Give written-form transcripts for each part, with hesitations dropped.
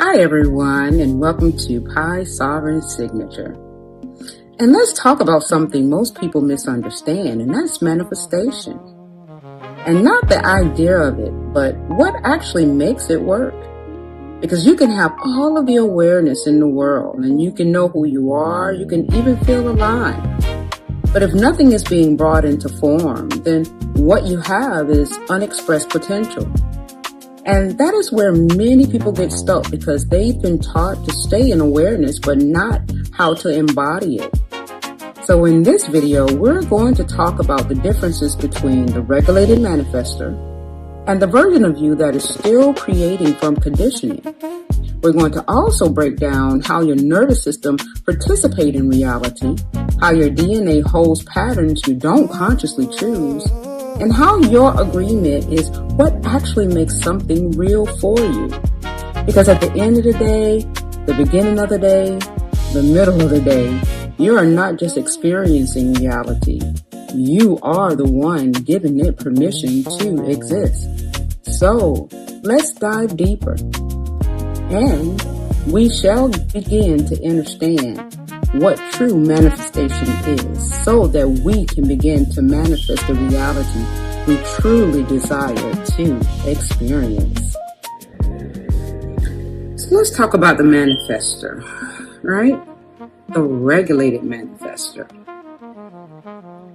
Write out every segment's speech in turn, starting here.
Hi everyone, and welcome to Pi Sovereign Signature. And let's talk about something most people misunderstand, and that's manifestation. And not the idea of it, but what actually makes it work. Because you can have all of the awareness in the world, and you can know who you are, you can even feel alive. But if nothing is being brought into form, then what you have is unexpressed potential. And that is where many people get stuck because they've been taught to stay in awareness, but not how to embody it. So in this video, we're going to talk about the differences between the regulated manifester and the version of you that is still creating from conditioning. We're going to also break down how your nervous system participates in reality, how your DNA holds patterns you don't consciously choose, and how your agreement is what actually makes something real for you. Because at the end of the day, the beginning of the day, the middle of the day, you are not just experiencing reality. You are the one giving it permission to exist. So let's dive deeper. And we shall begin to understand what true manifestation is so that we can begin to manifest the reality we truly desire to experience. So let's talk about the manifester, right? The regulated manifester.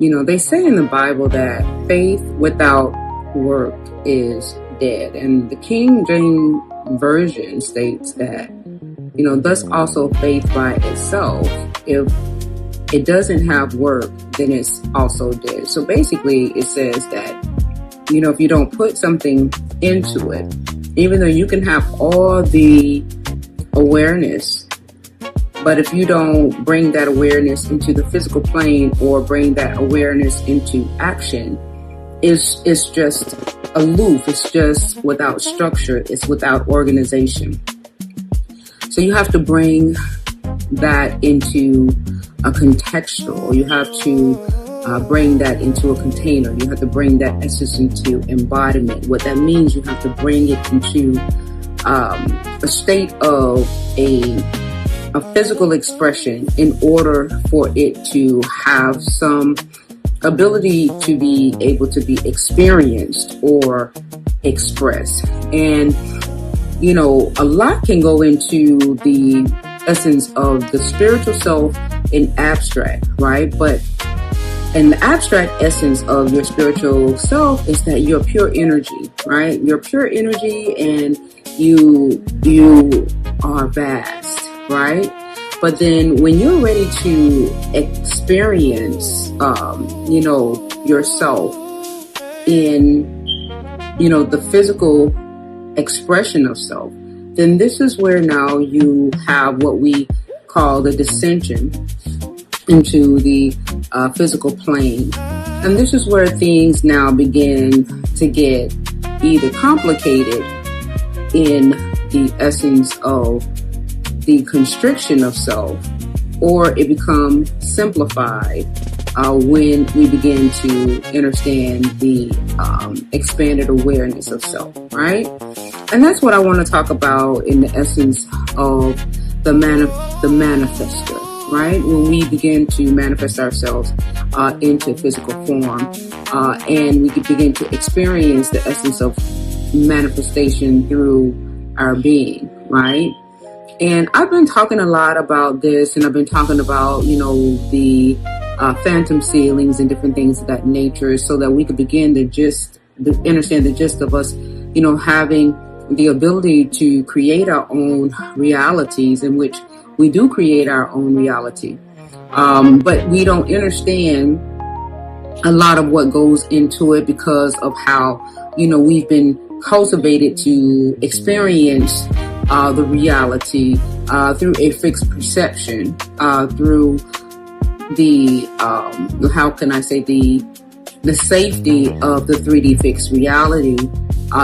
You know, they say in the Bible that faith without work is dead. And the King James Version states that, you know, thus also faith by itself, if it doesn't have work, then it's also dead. So basically it says that, you know, if you don't put something into it, even though you can have all the awareness, but if you don't bring that awareness into the physical plane or bring that awareness into action, it's just aloof. It's just without structure. It's without organization. So you have to bring that into a contextual. You have to bring that into a container. You have to bring that essence into embodiment. What that means, you have to bring it into a state of a physical expression in order for it to have some ability to be able to be experienced or expressed. And you know, a lot can go into the essence of the spiritual self in abstract, right? But in the abstract essence of your spiritual self is that you're pure energy, right? You're pure energy and you are vast, right? But then when you're ready to experience, you know, yourself in, you know, the physical expression of self, then this is where now you have what we call the descension into the physical plane. And this is where things now begin to get either complicated in the essence of the constriction of self, or it becomes simplified when we begin to understand the expanded awareness of self, right? And that's what I want to talk about in the essence of the manifester, right? When we begin to manifest ourselves into physical form, and we can begin to experience the essence of manifestation through our being, right? And I've been talking a lot about this, and I've been talking about, you know, the phantom ceilings and different things of that nature, so that we could begin to understand the gist of us, you know, having the ability to create our own realities, in which we do create our own reality. But we don't understand a lot of what goes into it because of how, you know, we've been cultivated to experience the reality through a fixed perception, through the how can I say the safety of the 3D fixed reality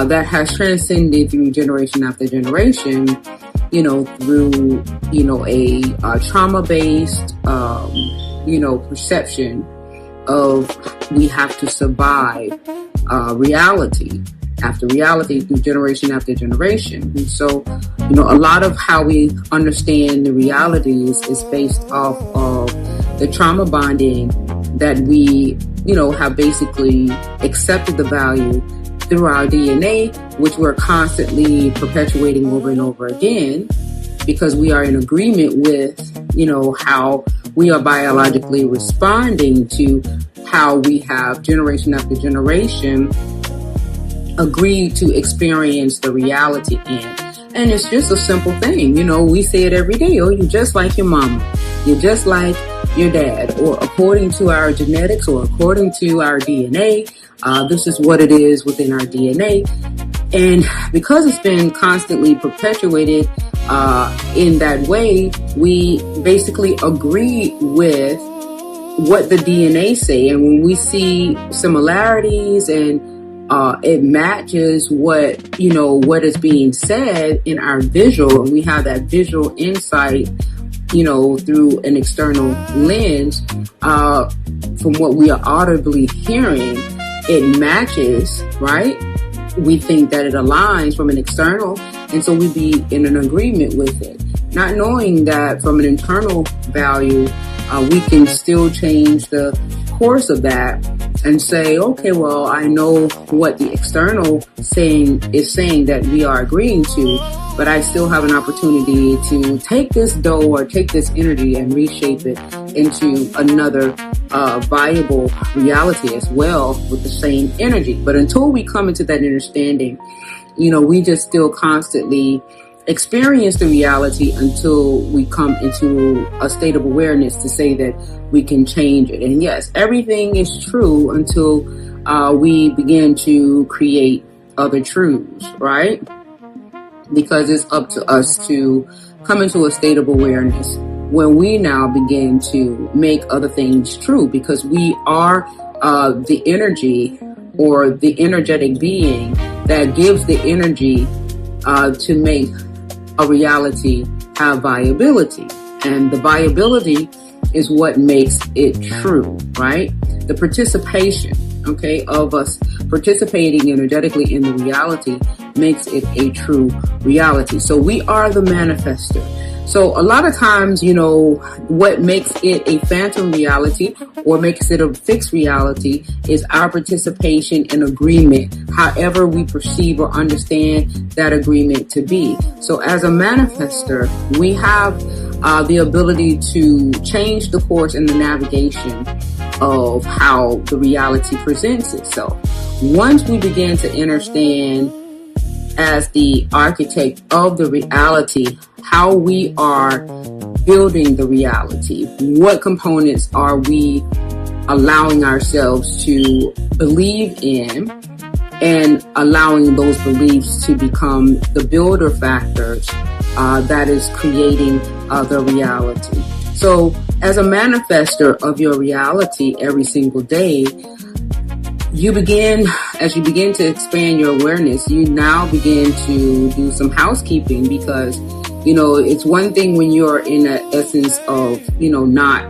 that has transcended through generation after generation, you know, through, you know, a trauma-based, you know, perception of we have to survive reality. after reality through generation after generation. And so, a lot of how we understand the realities is based off of the trauma bonding that we, have basically accepted the value through our DNA, which we're constantly perpetuating over and over again, because we are in agreement with, how we are biologically responding to how we have generation after generation agreed to experience the reality in. And it's just a simple thing. We say it every day. Oh, you're just like your mama. You're just like your dad. Or according to our genetics or according to our DNA, this is what it is within our DNA. And because it's been constantly perpetuated in that way, we basically agree with what the DNA say. And when we see similarities and it matches what is being said in our visual, and we have that visual insight, through an external lens, from what we are audibly hearing, it matches, right? We think that it aligns from an external, and so we be in an agreement with it, not knowing that from an internal value, we can still change the course of that and say, okay, well, I know what the external is saying that we are agreeing to, but I still have an opportunity to take this dough or take this energy and reshape it into another viable reality as well with the same energy. But until we come into that understanding, we just still constantly experience the reality until we come into a state of awareness to say that we can change it. And yes, everything is true until we begin to create other truths, right? Because it's up to us to come into a state of awareness when we now begin to make other things true, because we are the energy or the energetic being that gives the energy to make a reality have viability. And the viability is what makes it true, right? The participation, of us participating energetically in the reality makes it a true reality. So we are the manifester. So a lot of times, what makes it a phantom reality or makes it a fixed reality is our participation in agreement, however we perceive or understand that agreement to be. So as a manifester, we have the ability to change the course and the navigation of how the reality presents itself. Once we begin to understand as the architect of the reality, how we are building the reality, what components are we allowing ourselves to believe in, and allowing those beliefs to become the builder factors that is creating the reality. So as a manifester of your reality every single day, as you begin to expand your awareness, you now begin to do some housekeeping, because, it's one thing when you're in an essence of, not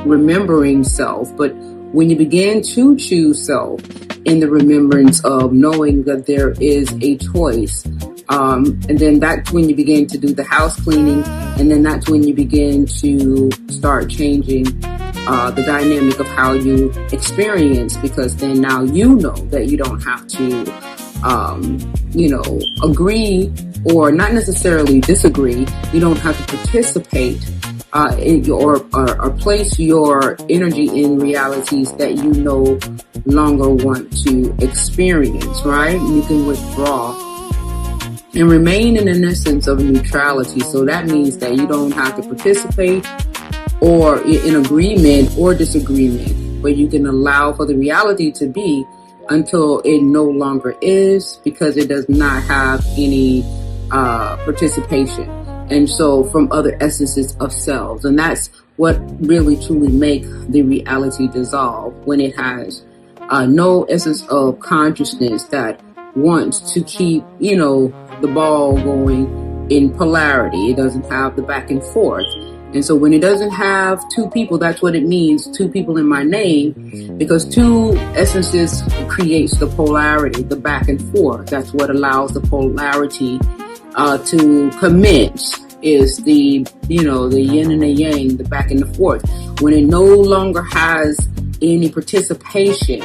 remembering self, but when you begin to choose self in the remembrance of knowing that there is a choice, and then that's when you begin to do the house cleaning, and then that's when you begin to start changing the dynamic of how you experience, because then now you know that you don't have to, agree or not necessarily disagree. You don't have to participate or place your energy in realities that you no longer want to experience, right? You can withdraw and remain in an essence of neutrality. So that means that you don't have to participate or in agreement or disagreement, but you can allow for the reality to be until it no longer is, because it does not have any participation. And so from other essences of selves. And that's what really truly make the reality dissolve, when it has no essence of consciousness that wants to keep, the ball going in polarity. It doesn't have the back and forth. And so when it doesn't have two people, that's what it means, two people in my name, because two essences creates the polarity, the back and forth. That's what allows the polarity to commence, is the yin and the yang, the back and the forth. When it no longer has any participation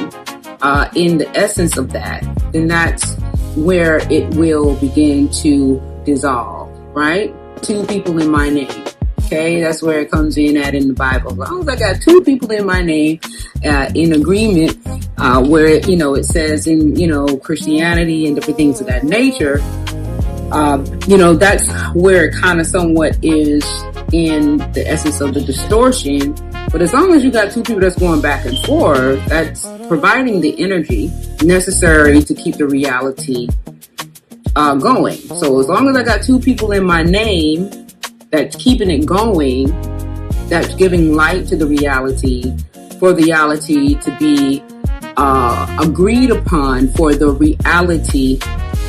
in the essence of that, then that's where it will begin to dissolve, right? Two people in my name. Okay, that's where it comes in at in the Bible. As long as I got two people in my name in agreement, where it says in Christianity and different things of that nature, that's where it kind of somewhat is in the essence of the distortion. But as long as you got two people that's going back and forth, that's providing the energy necessary to keep the reality going. So as long as I got two people in my name that's keeping it going, that's giving light to the reality, for the reality to be agreed upon, for the reality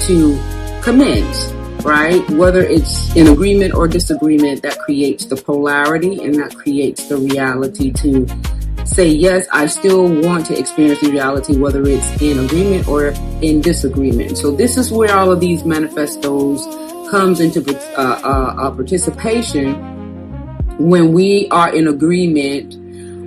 to commence, right? Whether it's in agreement or disagreement, that creates the polarity, and that creates the reality to say, yes, I still want to experience the reality, whether it's in agreement or in disagreement. So this is where all of these manifestos comes into participation, when we are in agreement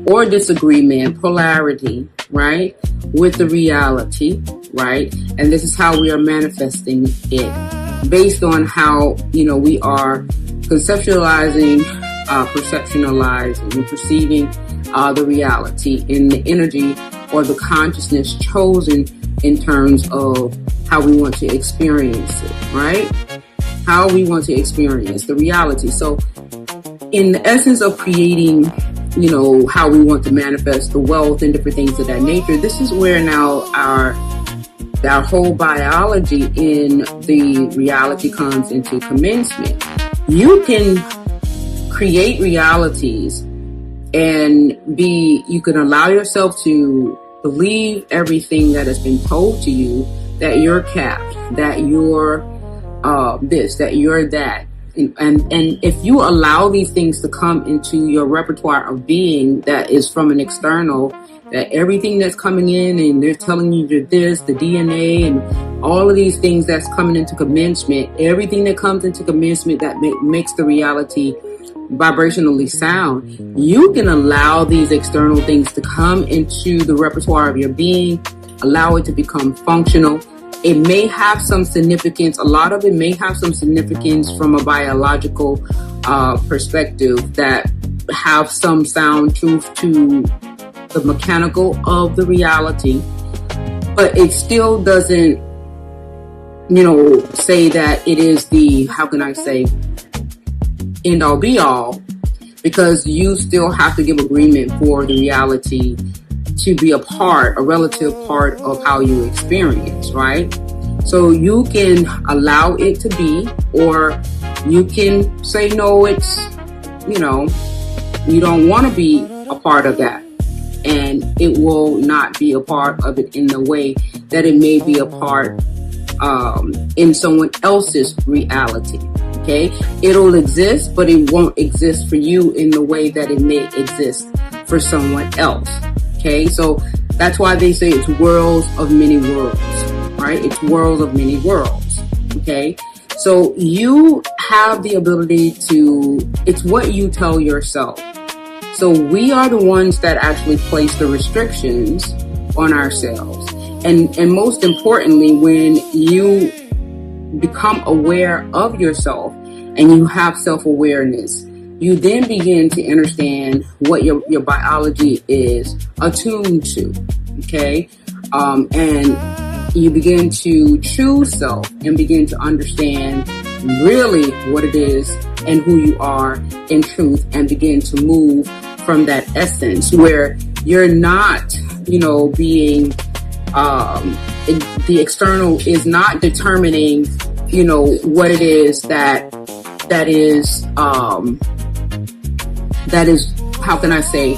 or disagreement, polarity, right, with the reality, right? And this is how we are manifesting it, based on how, we are conceptualizing, perceptualizing, and perceiving the reality in the energy or the consciousness chosen in terms of how we want to experience it, right? How we want to experience the reality. So in the essence of creating, how we want to manifest the wealth and different things of that nature, this is where now our whole biology in the reality comes into commencement. You can create realities and you can allow yourself to believe everything that has been told to you, that you're capped, that you're this, that you're that. And if you allow these things to come into your repertoire of being, that is from an external, that everything that's coming in and they're telling you you're this, the DNA and all of these things that's coming into commencement, everything that comes into commencement that makes the reality vibrationally sound, you can allow these external things to come into the repertoire of your being, allow it to become functional. It may have some significance. A lot of it may have some significance from a biological perspective, that have some sound truth to the mechanical of the reality, but it still doesn't, say that it is the, how can I say, end all be all, because you still have to give agreement for the reality to be a relative part of how you experience, right? So you can allow it to be, or you can say, no, it's, you don't want to be a part of that. And it will not be a part of it in the way that it may be a part in someone else's reality. Okay, it'll exist, but it won't exist for you in the way that it may exist for someone else. Okay, so that's why they say it's worlds of many worlds, right? It's worlds of many worlds. Okay, so you have the ability to, it's what you tell yourself. So we are the ones that actually place the restrictions on ourselves. And most importantly, when you become aware of yourself and you have self-awareness, you then begin to understand what your biology is attuned to, okay? And you begin to choose self and begin to understand really what it is and who you are in truth, and begin to move from that essence where you're not, being, the external is not determining, what it is that is, how can I say,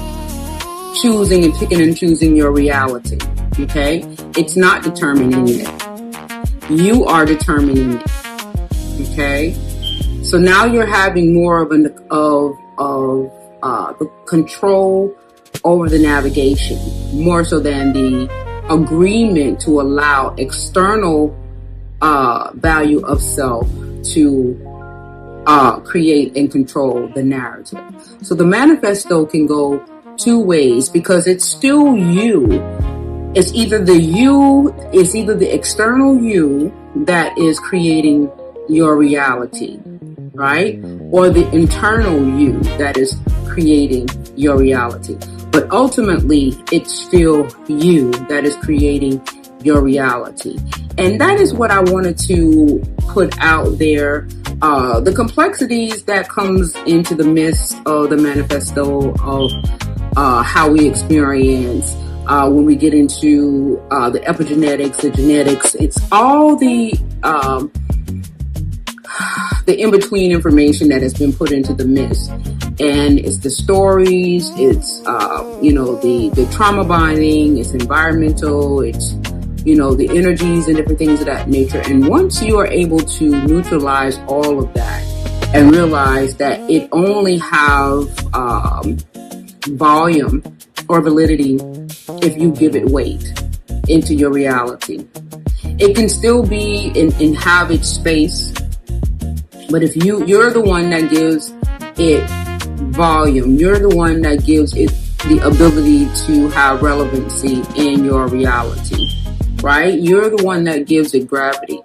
choosing and picking and choosing your reality. Okay. It's not determining it. You are determining it. Okay. So now you're having more of of the control over the navigation, more so than the agreement to allow external value of self to create and control the narrative. So the manifesto can go two ways because it's still you. It's either the external you that is creating your reality, right? Or the internal you that is creating your reality. But ultimately, it's still you that is creating your reality. And that is what I wanted to put out there. The complexities that comes into the midst of the manifesto of how we experience when we get into the epigenetics, the genetics. It's all the in-between information that has been put into the mist. And it's the stories, it's, the trauma binding, it's environmental, it's, the energies and different things of that nature. And once you are able to neutralize all of that and realize that it only have volume or validity if you give it weight into your reality. It can still be and have its space, but if you're the one that gives it volume, you're the one that gives it the ability to have relevancy in your reality, right? You're the one that gives it gravity.